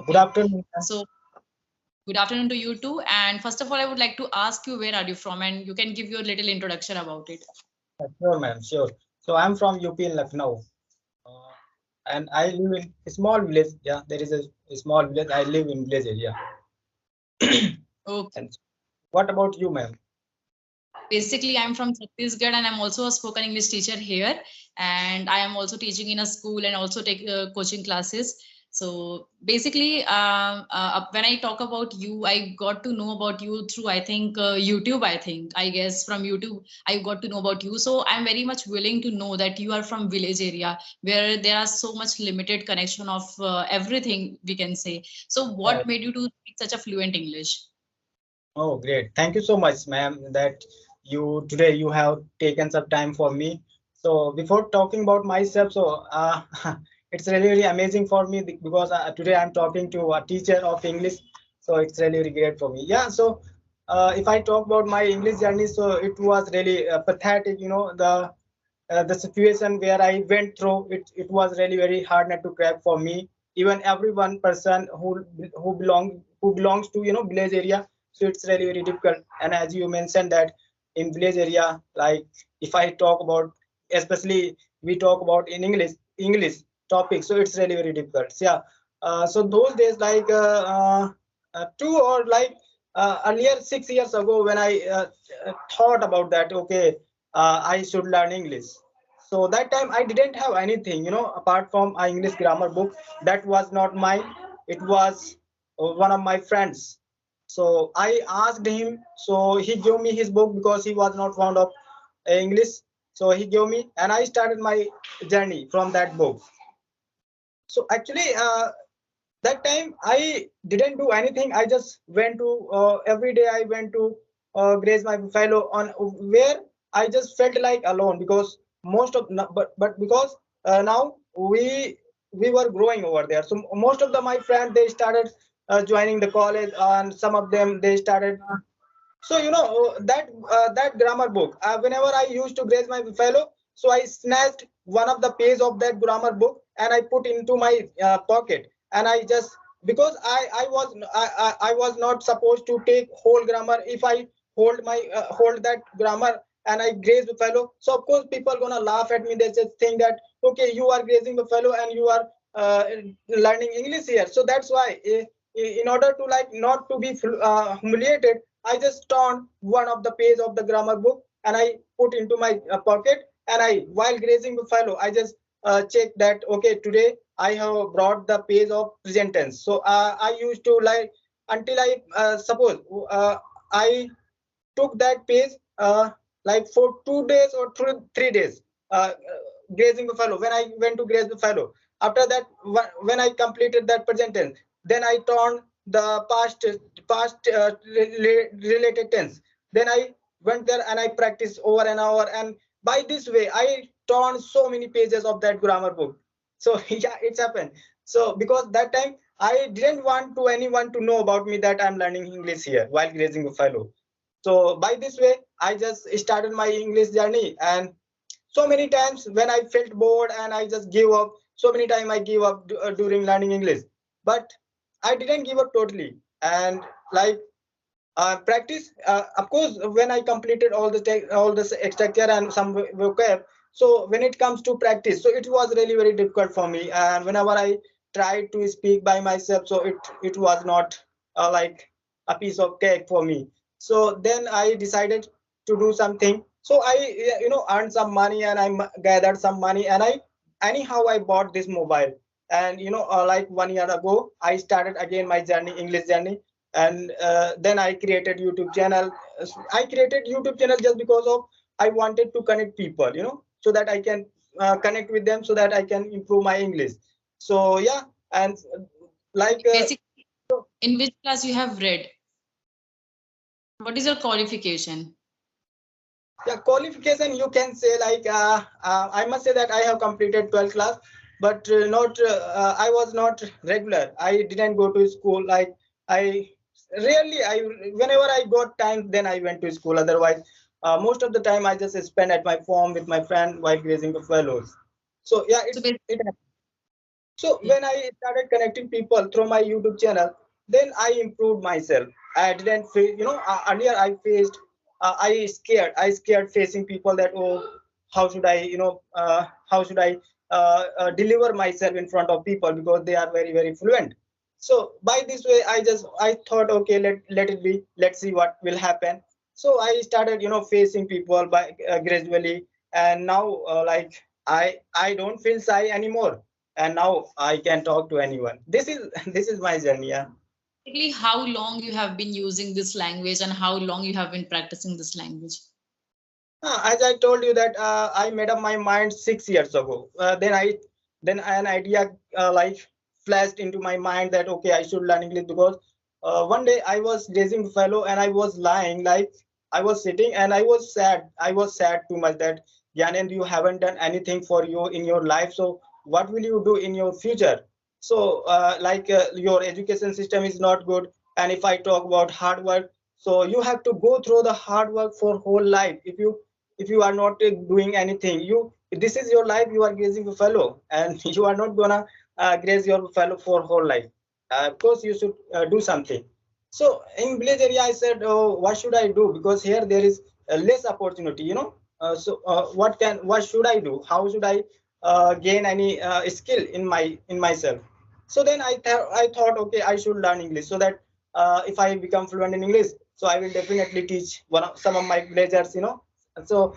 Good afternoon. So good afternoon to you too. And first of all, I would like to ask you, where are you from? And you can give your little introduction about it. Sure, ma'am. Sure. So I'm from UP in Lucknow, uh, and I live in a small village. Yeah, there is a small village. I live in village area. Okay. And what about you, ma'am? Basically, I'm from Chhattisgarh and I'm also a spoken English teacher here. And I am also teaching in a school and also take coaching classes. So basically, when I talk about you, I got to know about you through, I think, YouTube. I guess from YouTube, I got to know about you. So I'm very much willing to know that you are from village area where there are so much limited connection of everything we can say. So Uh, what made you to speak such a fluent English? oh, great. Thank you so much, ma'am, that you have taken some time for me. So before talking about myself, it's really, really amazing for me because today I'm talking to a teacher of English. So it's really, really great for me. Yeah. So if I talk about my English journey, so it was really pathetic. The situation where I went through it was really very hard not to crack for me. Even every one person who belongs to village area, so it's really very difficult. And as you mentioned that in village area, like if I talk about, especially we talk about in English topic, so it's really very difficult. So, yeah. So those days two or earlier 6 years ago when I thought about that, okay, I should learn English. So that time I didn't have anything, apart from a English grammar book. That was not mine. It was one of my friends. So I asked him. So he gave me his book because he was not fond of English. So he gave me, and I started my journey from that book. So actually, that time I didn't do anything. I just went to every day. I went to graze my fellow on where I just felt like alone because most of but because now we were growing over there. So most of my friends they started joining the college, and some of them they started. So that grammar book. Whenever I used to graze my fellow, so I snatched one of the page of that grammar book and I put into my pocket, and I just because I was not supposed to take whole grammar. If I hold that grammar and I graze the fellow, so of course people gonna laugh at me. They just think that okay, you are grazing the fellow and you are learning English here. So that's why in order to like not to be humiliated, I just turned one of the page of the grammar book and I put into my pocket, and while grazing buffalo, I just checked that okay, today I have brought the page of present tense. So I used to like until I suppose I took that page like for 2 days or 3 days grazing buffalo. When I went to graze buffalo, after that when I completed that present tense, then I turned the past related tense. Then I went there and I practiced over an hour, and by this way I turned so many pages of that grammar book. So yeah, it's happened. So because that time I didn't want to anyone to know about me that I'm learning English here while grazing buffalo. So by this way I just started my English journey. And so many times when I felt bored and I just give up, so many times I give up during learning English. But I didn't give up totally. And like practice, of course, when I completed all the structure and some vocab, so when it comes to practice, so it was really very difficult for me. And whenever I tried to speak by myself, so it was not like a piece of cake for me. So then I decided to do something. So I earned some money, and I gathered some money, and I bought this mobile. And like 1 year ago I started again my journey, English journey. And then I created YouTube channel. I created YouTube channel just because of I wanted to connect people, so that I can connect with them, so that I can improve my English. So yeah. And like Basically, in which class you have read? What is your qualification? yeah, qualification you can say like I must say that I have completed 12th class, but not I was not regular. I didn't go to school. Like I rarely I whenever I got time, then I went to school. Otherwise most of the time I just spend at my farm with my friend while grazing the fellows. So yeah, So it So when I started connecting people through my YouTube channel, then I improved myself. I didn't face, earlier I faced, I scared facing people that, oh, how should I, how should I deliver myself in front of people because they are very, very fluent. So by this way, I thought, okay, let it be, let's see what will happen. So I started, facing people by gradually, and now I don't feel shy anymore, and now I can talk to anyone. This is this is my journey. Yeah. Basically, how long you have been using this language and how long you have been practicing this language? As I told you that I made up my mind 6 years ago. Then an idea flashed into my mind that okay, I should learn English because one day I was raising fellow and I was lying, like I was sitting and I was sad. I was sad too much that Gyanend, you haven't done anything for you in your life. So what will you do in your future? So your education system is not good. And if I talk about hard work, so you have to go through the hard work for whole life. If you are not doing anything, you this is your life, you are grazing a fellow, and you are not gonna graze your fellow for whole life. Of course you should do something. So in village area I said, oh, what should I do, because here there is less opportunity, what should I do, how should I gain any skill in myself. So then I thought, okay, I should learn English so that if I become fluent in English, so I will definitely teach some of my villagers, so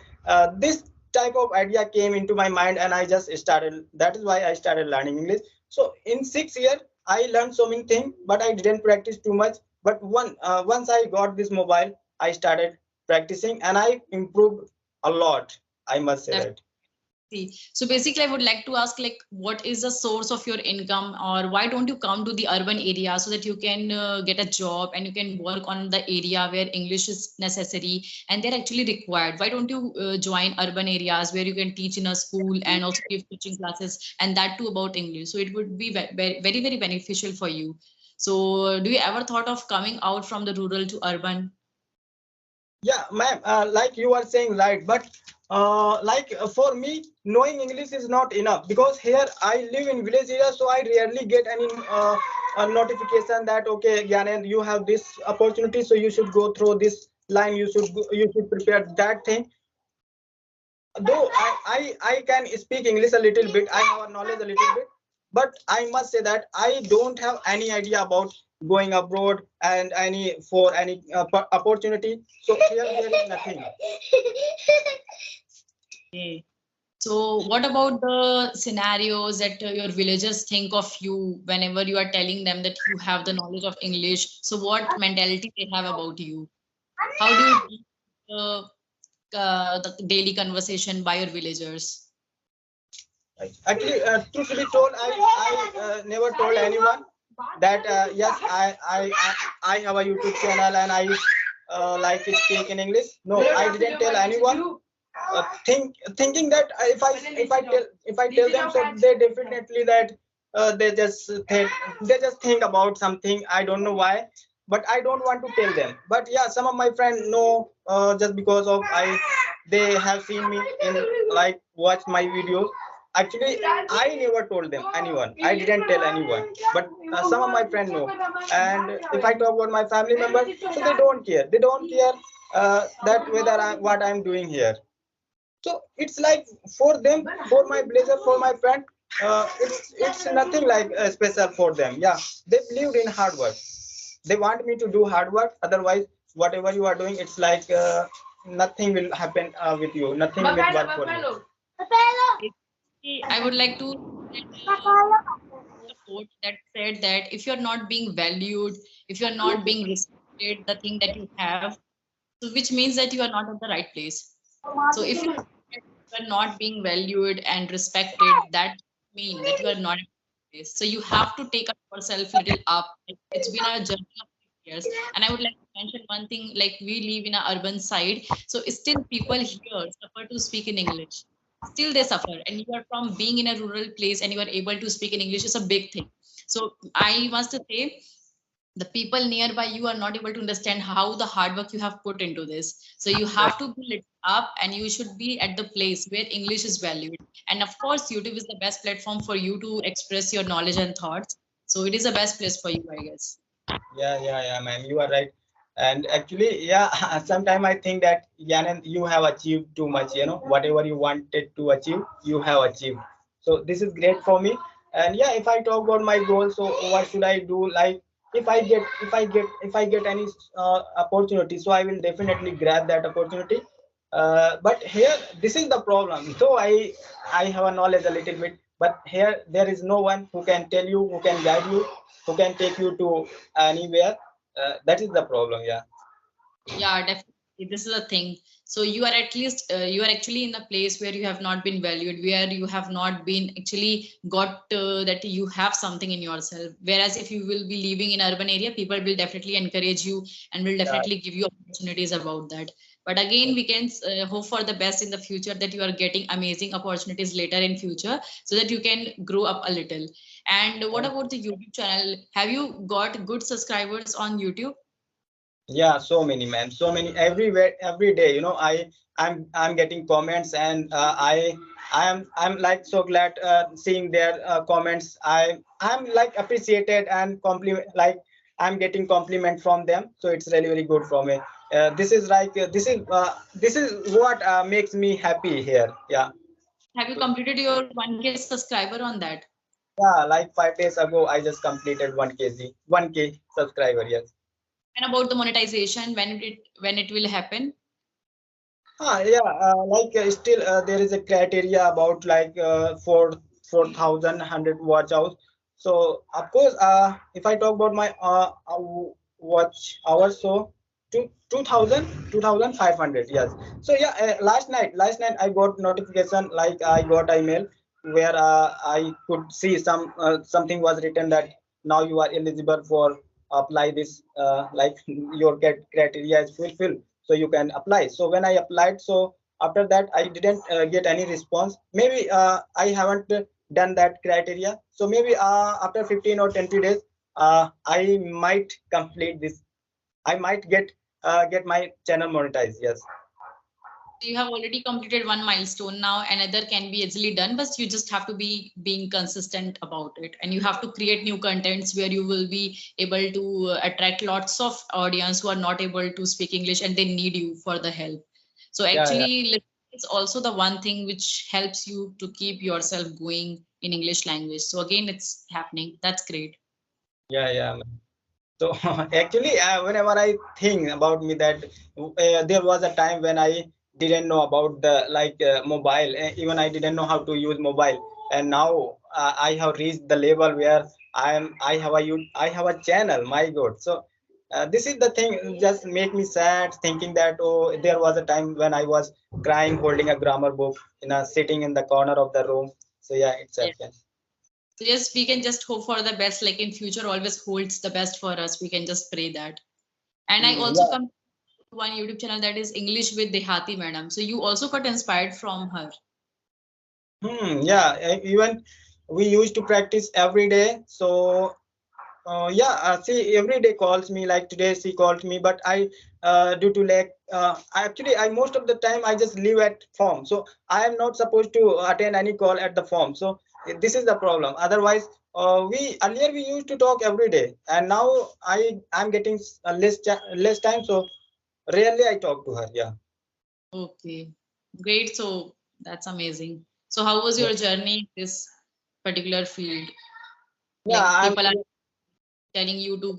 this type of idea came into my mind, and I just started. That is why I started learning English. So in 6 years, I learned so many things, but I didn't practice too much. But once I got this mobile, I started practicing, and I improved a lot. I must say that. See, so basically, I would like to ask, like, what is the source of your income, or why don't you come to the urban area so that you can get a job and you can work on the area where English is necessary and they're actually required? Why don't you join urban areas where you can teach in a school and also give coaching classes, and that too about English? So it would be very, very, very beneficial for you. So, do you ever thought of coming out from the rural to urban? Yeah, ma'am, like you are saying, right, but for me, knowing English is not enough, because here I live in village area, so I rarely get any a notification that okay, Gyanend, you have this opportunity, so you should go through this line, you should prepare that thing. Though I can speak English a little bit, I have a knowledge a little bit, but I must say that I don't have any idea about going abroad and any opportunity. So here there is nothing. Okay. So, what about the scenarios that your villagers think of you whenever you are telling them that you have the knowledge of English? So, what mentality they have about you? How do you deal with the daily conversation by your villagers? Right. Actually, truth to be told, I never told anyone that yes, I have a YouTube channel and I like to speak in English. No, I didn't tell anyone. Thinking that if I tell them, so they definitely that they just think about something. I don't know why, but I don't want to tell them. But yeah, some of my friends know, just because of they have seen me in, like, watch my videos. Actually, I never told them anyone. I didn't tell anyone. But some of my friends know. And if I talk about my family members, so they don't care. They don't care that whether what I'm doing here. So it's like for them, for my blazer, for my friend, it's nothing like special for them. Yeah, they believed in hard work. They want me to do hard work. Otherwise, whatever you are doing, it's like nothing will happen with you. Nothing will work for you. I would like to a quote that said that if you're not being valued, if you're not being respected, the thing that you have, so which means that you are not at the right place. So if you are not being valued and respected, that mean that you are not at the right place. So you have to take up yourself little up. It's been a journey of 6 years, and I would like to mention one thing. Like, we live in a urban side, so still people here suffer to speak in English. Still they suffer, and you are from being in a rural place and you are able to speak in English is a big thing. So I must say the people nearby you are not able to understand how the hard work you have put into this. So you have to be lit up, and you should be at the place where English is valued. And of course, YouTube is the best platform for you to express your knowledge and thoughts. So it is the best place for you, I guess. Yeah, ma'am. You are right. And actually, yeah, sometimes I think that Yanan, you have achieved too much. Whatever you wanted to achieve, you have achieved. So this is great for me. And yeah, if I talk about my goals, so what should I do? Like, if I get any opportunity, so I will definitely grab that opportunity. But here, this is the problem. So I have a knowledge a little bit, but here there is no one who can tell you, who can guide you, who can take you to anywhere. That is the problem. Yeah. Yeah, definitely. This is a thing. So you are at least you are actually in a place where you have not been valued, where you have not been actually got that you have something in yourself. Whereas if you will be living in urban area, people will definitely encourage you and will Yeah. definitely give you opportunities about that. But again, we can hope for the best in the future, that you are getting amazing opportunities later in future, so that you can grow up a little. And what about the YouTube channel? Have you got good subscribers on YouTube? Yeah, so many, man, so many everywhere, every day. I'm getting comments, and I'm like so glad seeing their comments. I'm like appreciated and compliment, like I'm getting compliment from them. So it's really very good for me. This is like this is what makes me happy here. Yeah. Have you completed your 1K subscriber on that? Yeah, like 5 days ago, I just completed 1K subscriber. Yes. And about the monetization, when it will happen? Yeah, still there is a criteria about like 4,100 watch hours. So of course, if I talk about my watch hours, so 2,500. Yes. So yeah, last night I got notification, like I got email where I could see something was written that now you are eligible for apply this, like your criteria is fulfilled, so you can apply. So when I applied, so after that I didn't get any response. Maybe I haven't done that criteria, so maybe after 15 or 20 days I might complete this. I might get my channel monetized. Yes. So you have already completed one milestone. Now another can be easily done, but you just have to be being consistent about it, and you have to create new contents where you will be able to attract lots of audience who are not able to speak English and they need you for the help. So Yeah, actually, it's also the one thing which helps you to keep yourself going in English language. So again, it's happening. That's great. yeah. So actually, whenever I think about me that there was a time when I didn't know about the like mobile, even I didn't know how to use mobile, and now I have reached the level where I have a channel. My God! So this is the thing. Just make me sad thinking that, oh, there was a time when I was crying, holding a grammar book, sitting in the corner of the room. So yeah, it's Yeah. happened. So yes, we can just hope for the best. Like in future, always holds the best for us. We can just pray that. And I Mm, also yeah. come to one YouTube channel that is English with Dehati Madam. So you also got inspired from her. Yeah, even we used to practice every day. So yeah, she every day calls me. Like today, she called me, but I, due to lack, I most of the time I just leave at farm. So I am not supposed to attend any call at the farm. So this is the problem. Otherwise, we earlier we used to talk every day, and now I'm getting less time. So rarely I talk to her. Yeah. Okay, great. So that's amazing. So how was Yeah. your journey in this particular field? Yeah. Like people are telling you to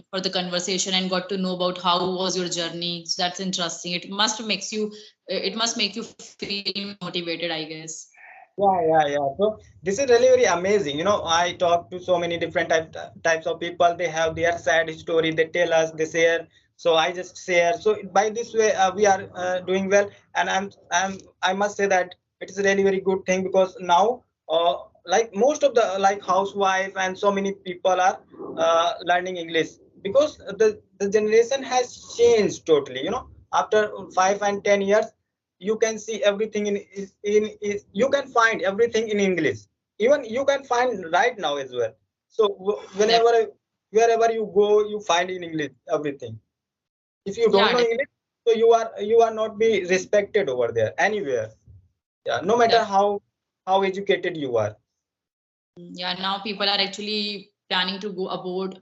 for the conversation and got to know about how was your journey. So that's interesting. It must make you feel motivated, I guess. Yeah. So this is really very amazing. I talk to so many different types of people. They have their sad story. They tell us, they share. So I just share. So by this way, we are doing well. And I must say that it is a really very good thing, because now, like most of the like housewife and so many people are learning English, because the generation has changed totally. After 5 and 10 years, you can see everything you can find everything in English. Even you can find right now as well. So That whenever wherever you go, you find in English everything. If you don't Yeah, know English, so you are not be respected over there anywhere. Yeah, no matter that how educated you are. yeah, now people are actually planning to go abroad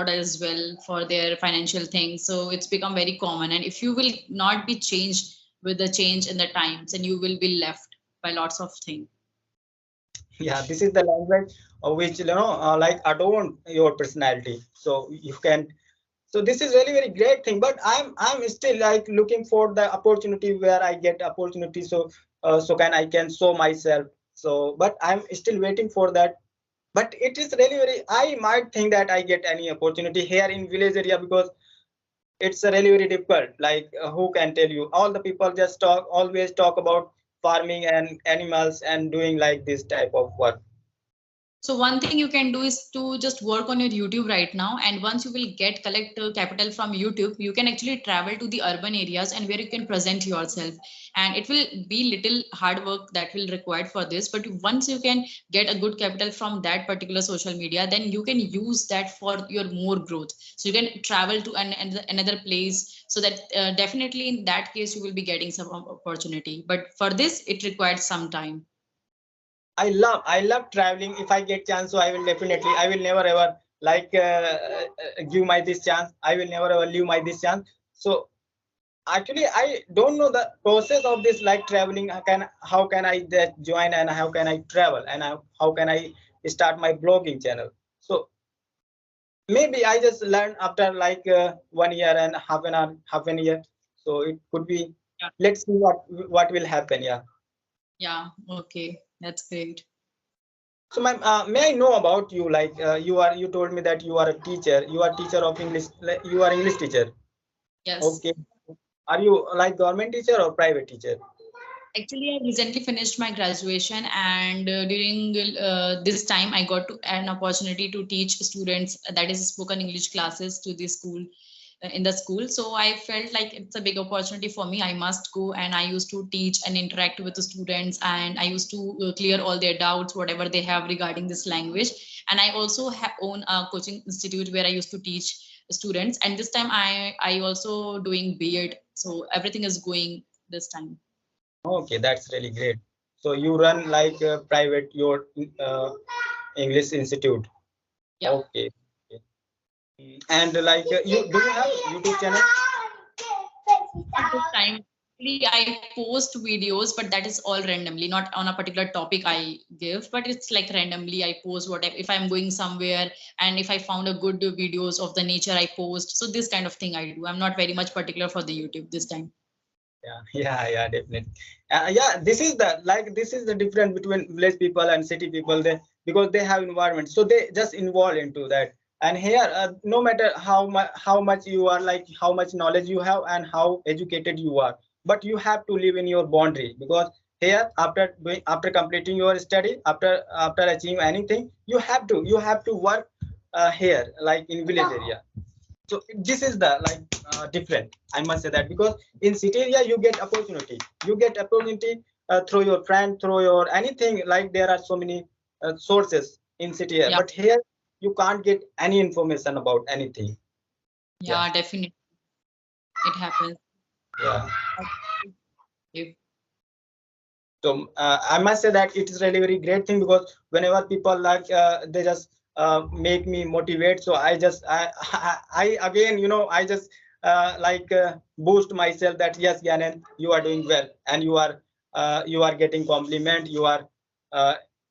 as well for their financial things. So it's become very common. And if you will not be changed with the change in the times, and you will be left by lots of things. Yeah, this is the language which like adorn your personality. So you can. So this is really very great thing. But I'm still like looking for the opportunity where I get opportunity. So I can show myself. So but I'm still waiting for that. But it is really very. I might think that I get any opportunity here in village area, because it's really very difficult. Like who can tell you? All the people just always talk about farming and animals and doing like this type of work. So one thing you can do is to just work on your YouTube right now, and once you will collect capital from YouTube, you can actually travel to the urban areas and where you can present yourself. And it will be little hard work that will required for this, but once you can get a good capital from that particular social media, then you can use that for your more growth. So you can travel to another place, so that definitely in that case you will be getting some opportunity. But for this, it required some time. I love traveling. If I get chance, so I will never ever like give my this chance. I will never ever leave my this chance. So actually, I don't know the process of this like traveling. How can I join, and how can I travel, and how can I start my blogging channel? So maybe I just learn after like 1 year and half an year. So it could be. Yeah, Let's see what will happen. Yeah. yeah, okay, that's great. So, ma'am, may I know about you? Like, you told me that you are a teacher. You are teacher of English. Like, you are English teacher. Yes. Okay. Are you like government teacher or private teacher? Actually, I recently finished my graduation, and during this time, I got to an opportunity to teach students, that is spoken English classes to the school, in the school. So I felt like it's a big opportunity for me. I must go, and I used to teach and interact with the students, and I used to clear all their doubts, whatever they have regarding this language. And I also own a coaching institute where I used to teach students. And this time, I also doing B.Ed. So everything is going this time. Okay, that's really great. So you run like private your English institute. Yeah. Okay. Okay. And like you do you have YouTube channel? At this time, actually, I post videos, but that is all randomly, not on a particular topic I give, but it's like randomly I post whatever. If I'm going somewhere and if I found a good videos of the nature, I post. So this kind of thing I do. I'm not very much particular for the YouTube this time. Yeah, yeah, definitely. Yeah, this is the difference between village people and city people. They because they have environment, so they just involve into that. And here, no matter how much you are, like how much knowledge you have and how educated you are, but you have to live in your boundary, because here after completing your study, after achieving anything, you have to work here like in village area. So this is the like different, I must say that, because in city area you get opportunity through your friend, through your anything, like there are so many sources in city area, Yeah, but here you can't get any information about anything. Yeah. yeah, definitely it happens. Yeah. If- So I must say that it is really very great thing, because whenever people like they just make me motivate. So I again I just boost myself that yes, Gyanan, you are doing well, and you are getting compliment. You are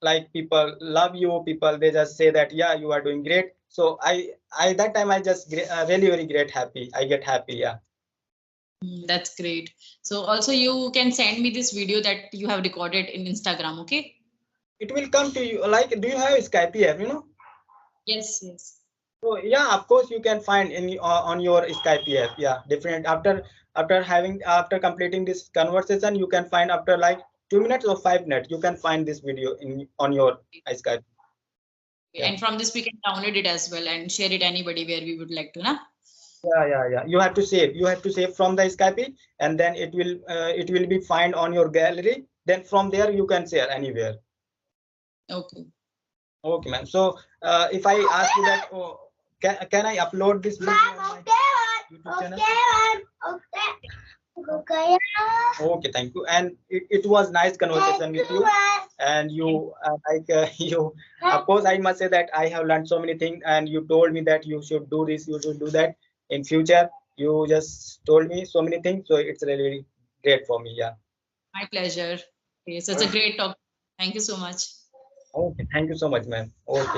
like people love you. People they just say that yeah, you are doing great. So I that time I just really very great happy. I get happy. Yeah. That's great. So also you can send me this video that you have recorded in Instagram, okay? It will come to you. Like, do you have Skype app? Yes, yes. So yeah, of course you can find in on your Skype app. Yeah, different after completing this conversation, you can find after like 2 minutes or 5 minutes, you can find this video in on your Skype. Yeah, And from this we can download it as well and share it anybody where we would like to, na? yeah. You have to save. You have to save from the Skype, and then it will be find on your gallery. Then from there you can share anywhere. Okay. Okay, ma'am. So if I ask you that, can I upload this video on my YouTube channel? Okay, thank you. And it was nice conversation with you. And you you, of course, I must say that I have learned so many things. And you told me that you should do this, you should do that in future. You just told me so many things, so it's really great for me. Yeah. My pleasure. Okay, so it's a great talk. Thank you so much. Okay, thank you so much, ma'am. Okay.